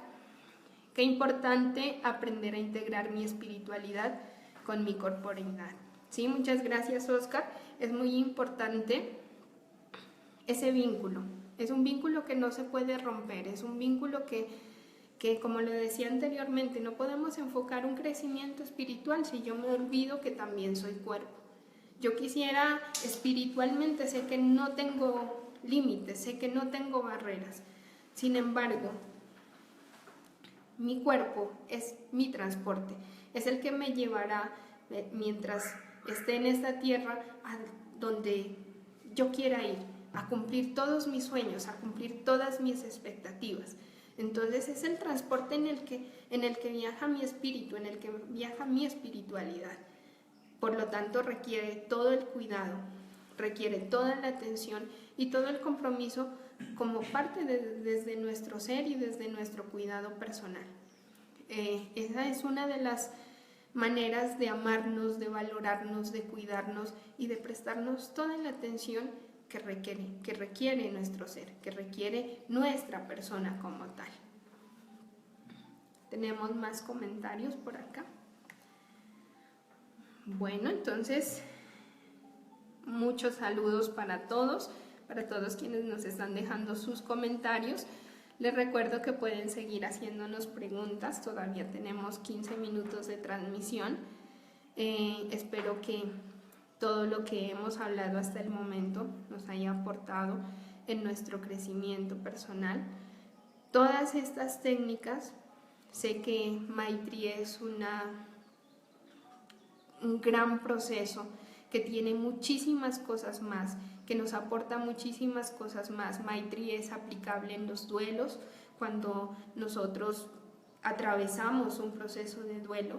qué importante aprender a integrar mi espiritualidad con mi corporeidad. Sí, muchas gracias, Oscar. Es muy importante ese vínculo. Es un vínculo que no se puede romper, es un vínculo que como lo decía anteriormente, no podemos enfocar un crecimiento espiritual si yo me olvido que también soy cuerpo. Yo quisiera espiritualmente, sé que no tengo límites, sé que no tengo barreras. Sin embargo, mi cuerpo es mi transporte, es el que me llevará mientras esté en esta tierra a donde yo quiera ir, a cumplir todos mis sueños, a cumplir todas mis expectativas. Entonces es el transporte en el que viaja mi espíritu, en el que viaja mi espiritualidad. Por lo tanto, requiere todo el cuidado, requiere toda la atención y todo el compromiso como parte desde nuestro ser y desde nuestro cuidado personal. Esa es una de maneras de amarnos, de valorarnos, de cuidarnos y de prestarnos toda la atención que requiere nuestro ser, que requiere nuestra persona como tal. Tenemos más comentarios por acá. Bueno, entonces, muchos saludos para todos quienes nos están dejando sus comentarios. Les recuerdo que pueden seguir haciéndonos preguntas, todavía tenemos 15 minutos de transmisión. Espero que todo lo que hemos hablado hasta el momento nos haya aportado en nuestro crecimiento personal. Todas estas técnicas, sé que Maitri es un gran proceso que tiene muchísimas cosas más, que nos aporta muchísimas cosas más. Maitri es aplicable en los duelos, cuando nosotros atravesamos un proceso de duelo.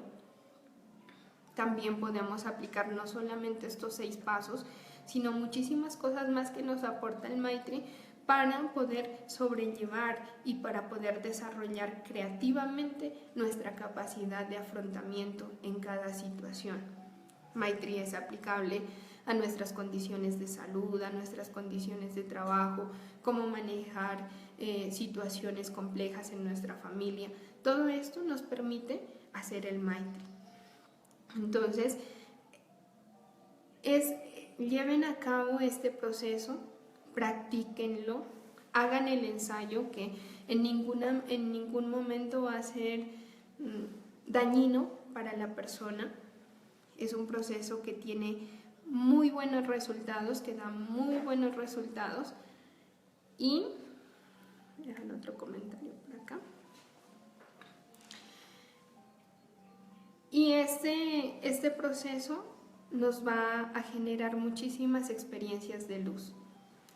También podemos aplicar no solamente estos 6 pasos, sino muchísimas cosas más que nos aporta el Maitri para poder sobrellevar y para poder desarrollar creativamente nuestra capacidad de afrontamiento en cada situación. Maitri es aplicable a nuestras condiciones de salud, a nuestras condiciones de trabajo, cómo manejar situaciones complejas en nuestra familia. Todo esto nos permite hacer el Maitri. Entonces, lleven a cabo este proceso, practíquenlo, hagan el ensayo, que en ningún momento va a ser dañino para la persona. Es un proceso que tiene muy buenos resultados, que da muy buenos resultados. Y dejan otro comentario por acá. Y este proceso nos va a generar muchísimas experiencias de luz,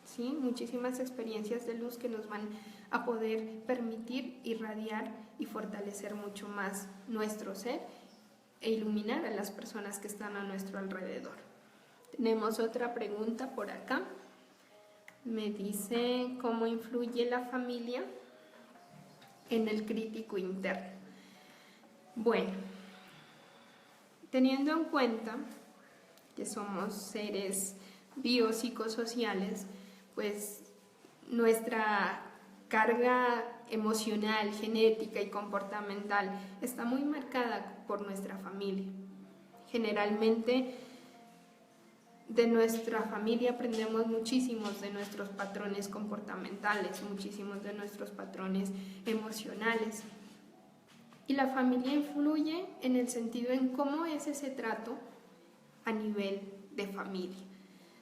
¿sí? Muchísimas experiencias de luz que nos van a poder permitir irradiar y fortalecer mucho más nuestro ser e iluminar a las personas que están a nuestro alrededor. Tenemos otra pregunta por acá. Me dice, ¿cómo influye la familia en el crítico interno? Bueno, teniendo en cuenta que somos seres biopsicosociales, pues nuestra carga emocional, genética y comportamental está muy marcada por nuestra familia. Generalmente de nuestra familia aprendemos muchísimos de nuestros patrones comportamentales, muchísimos de nuestros patrones emocionales. Y la familia influye en el sentido en cómo es ese trato a nivel de familia.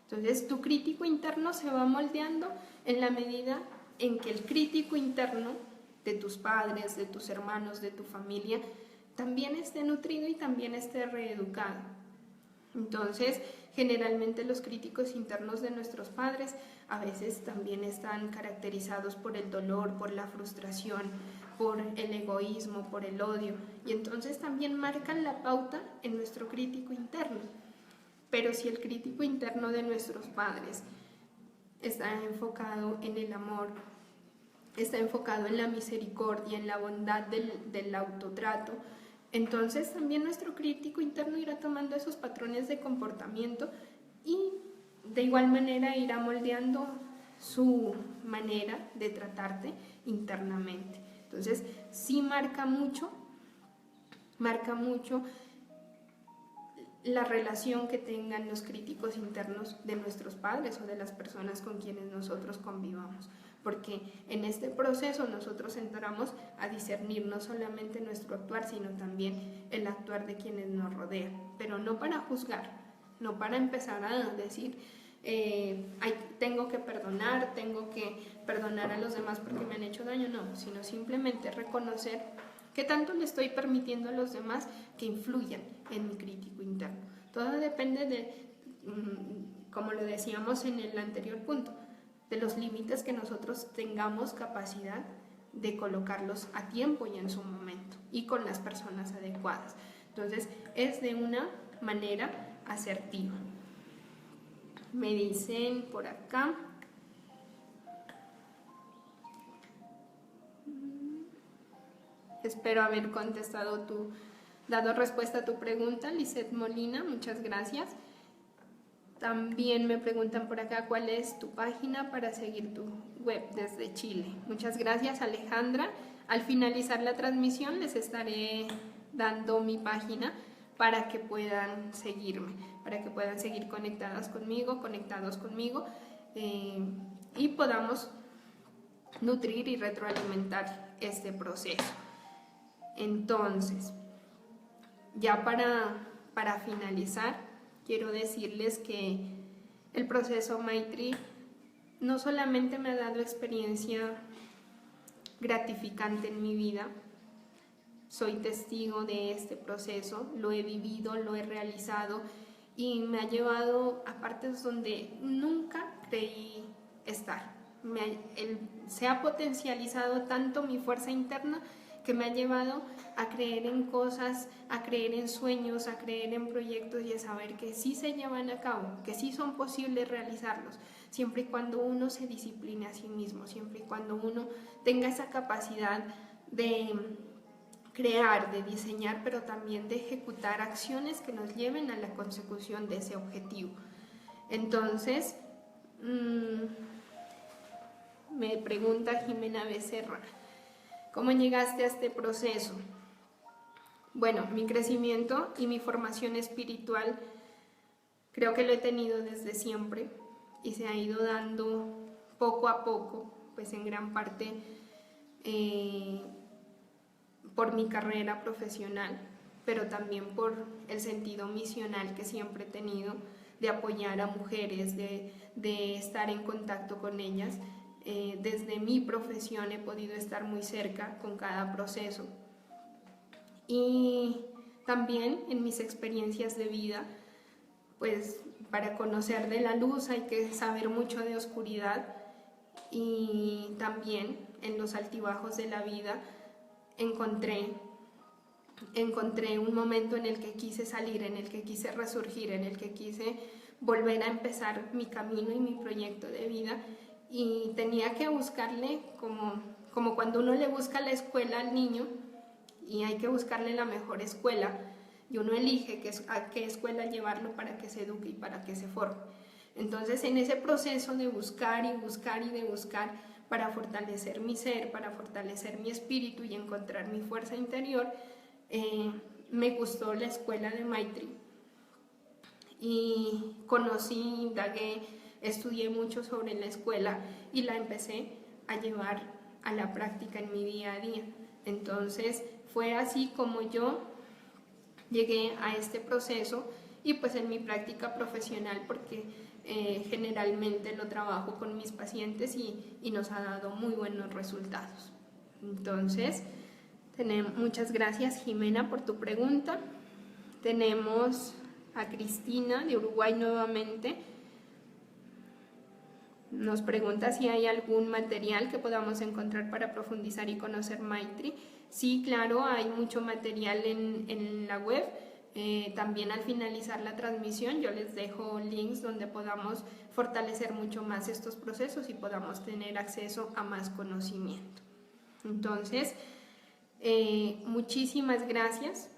Entonces, tu crítico interno se va moldeando en la medida en que el crítico interno de tus padres, de tus hermanos, de tu familia, también esté nutrido y también esté reeducado. Entonces, generalmente los críticos internos de nuestros padres a veces también están caracterizados por el dolor, por la frustración, por el egoísmo, por el odio, y entonces también marcan la pauta en nuestro crítico interno. Pero si el crítico interno de nuestros padres está enfocado en el amor, está enfocado en la misericordia, en la bondad del autotrato, entonces también nuestro crítico interno irá tomando esos patrones de comportamiento y de igual manera irá moldeando su manera de tratarte internamente. Entonces sí marca mucho la relación que tengan los críticos internos de nuestros padres o de las personas con quienes nosotros convivamos, porque en este proceso nosotros entramos a discernir no solamente nuestro actuar, sino también el actuar de quienes nos rodean, pero no para juzgar, no para empezar a decir tengo que perdonar a los demás porque me han hecho daño, no, sino simplemente reconocer qué tanto le estoy permitiendo a los demás que influyan en mi crítico interno. Todo depende de, como lo decíamos en el anterior punto, de los límites que nosotros tengamos capacidad de colocarlos a tiempo y en su momento y con las personas adecuadas. Entonces es de una manera asertiva. Me dicen por acá, espero haber contestado dado respuesta a tu pregunta, Lisette Molina, muchas gracias. También me preguntan por acá cuál es tu página para seguir tu web desde Chile. Muchas gracias, Alejandra. Al finalizar la transmisión les estaré dando mi página para que puedan seguirme, para que puedan seguir conectados conmigo y podamos nutrir y retroalimentar este proceso. Entonces, ya para finalizar, quiero decirles que el proceso Maitri no solamente me ha dado experiencia gratificante en mi vida, soy testigo de este proceso, lo he vivido, lo he realizado y me ha llevado a partes donde nunca creí estar. Se ha potencializado tanto mi fuerza interna que me ha llevado a creer en cosas, a creer en sueños, a creer en proyectos y a saber que sí se llevan a cabo, que sí son posibles realizarlos, siempre y cuando uno se discipline a sí mismo, siempre y cuando uno tenga esa capacidad de crear, de diseñar, pero también de ejecutar acciones que nos lleven a la consecución de ese objetivo. Entonces, me pregunta Jimena Becerra, ¿cómo llegaste a este proceso? Bueno, mi crecimiento y mi formación espiritual creo que lo he tenido desde siempre y se ha ido dando poco a poco, pues en gran parte por mi carrera profesional, pero también por el sentido misional que siempre he tenido de apoyar a mujeres, de estar en contacto con ellas. Desde mi profesión he podido estar muy cerca con cada proceso y también en mis experiencias de vida, pues para conocer de la luz hay que saber mucho de oscuridad y también en los altibajos de la vida encontré un momento en el que quise salir, en el que quise resurgir, en el que quise volver a empezar mi camino y mi proyecto de vida y tenía que buscarle como cuando uno le busca la escuela al niño y hay que buscarle la mejor escuela y uno elige a qué escuela llevarlo para que se eduque y para que se forme. Entonces en ese proceso de buscar y buscar y de buscar para fortalecer mi ser, para fortalecer mi espíritu y encontrar mi fuerza interior, me gustó la escuela de Maitri y conocí, indagué, estudié mucho sobre la escuela y la empecé a llevar a la práctica en mi día a día. Entonces fue así como yo llegué a este proceso y pues en mi práctica profesional, porque generalmente lo trabajo con mis pacientes y nos ha dado muy buenos resultados. Entonces, muchas gracias Jimena por tu pregunta. Tenemos a Cristina de Uruguay nuevamente. Nos pregunta si hay algún material que podamos encontrar para profundizar y conocer Maitri. Sí, claro, hay mucho material en la web. También al finalizar la transmisión yo les dejo links donde podamos fortalecer mucho más estos procesos y podamos tener acceso a más conocimiento. Entonces, muchísimas gracias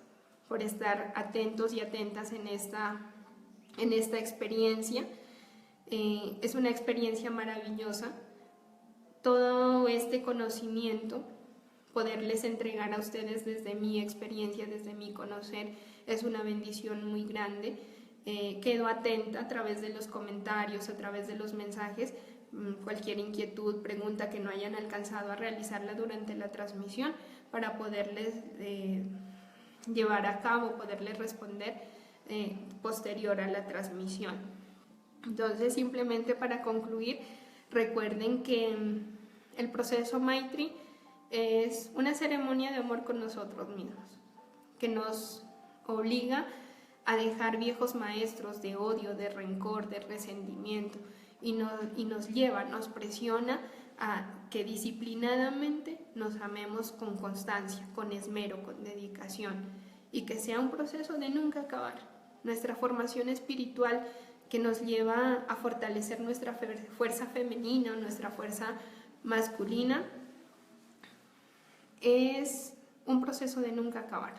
por estar atentos y atentas en esta experiencia. Es una experiencia maravillosa. Todo este conocimiento, poderles entregar a ustedes desde mi experiencia, desde mi conocer, es una bendición muy grande. Quedo atenta a través de los comentarios, a través de los mensajes, cualquier inquietud, pregunta que no hayan alcanzado a realizarla durante la transmisión para poderles llevar a cabo, poderles responder posterior a la transmisión. Entonces, simplemente para concluir, recuerden que el proceso Maitri es una ceremonia de amor con nosotros mismos, que nos obliga a dejar viejos maestros de odio, de rencor, de resentimiento y nos lleva, nos presiona a que disciplinadamente nos amemos con constancia, con esmero, con dedicación y que sea un proceso de nunca acabar. Nuestra formación espiritual que nos lleva a fortalecer nuestra fuerza femenina, nuestra fuerza masculina, es un proceso de nunca acabar.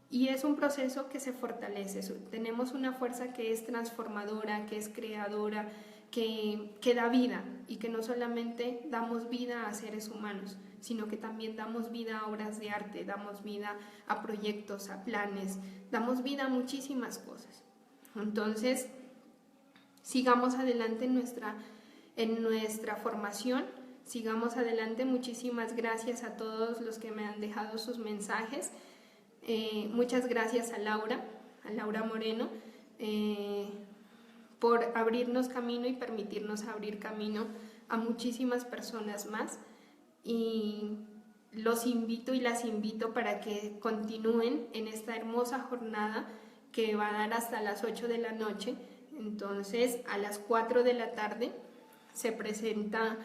Y es un proceso que se fortalece. Tenemos una fuerza que es transformadora, que es creadora, que da vida, y que no solamente damos vida a seres humanos, sino que también damos vida a obras de arte, damos vida a proyectos, a planes, damos vida a muchísimas cosas. Entonces, sigamos adelante en nuestra formación, sigamos adelante. Muchísimas gracias a todos los que me han dejado sus mensajes. Muchas gracias a Laura Moreno, por abrirnos camino y permitirnos abrir camino a muchísimas personas más. Y los invito y las invito para que continúen en esta hermosa jornada que va a dar hasta las 8 de la noche. Entonces, a las 4 de la tarde se presenta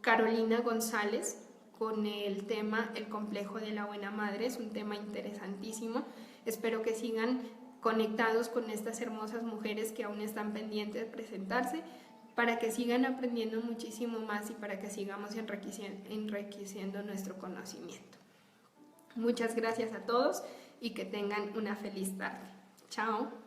Carolina González con el tema El complejo de la buena madre. Es un tema interesantísimo. Espero que sigan conectados con estas hermosas mujeres que aún están pendientes de presentarse, para que sigan aprendiendo muchísimo más y para que sigamos enriqueciendo nuestro conocimiento. Muchas gracias a todos y que tengan una feliz tarde. Chao.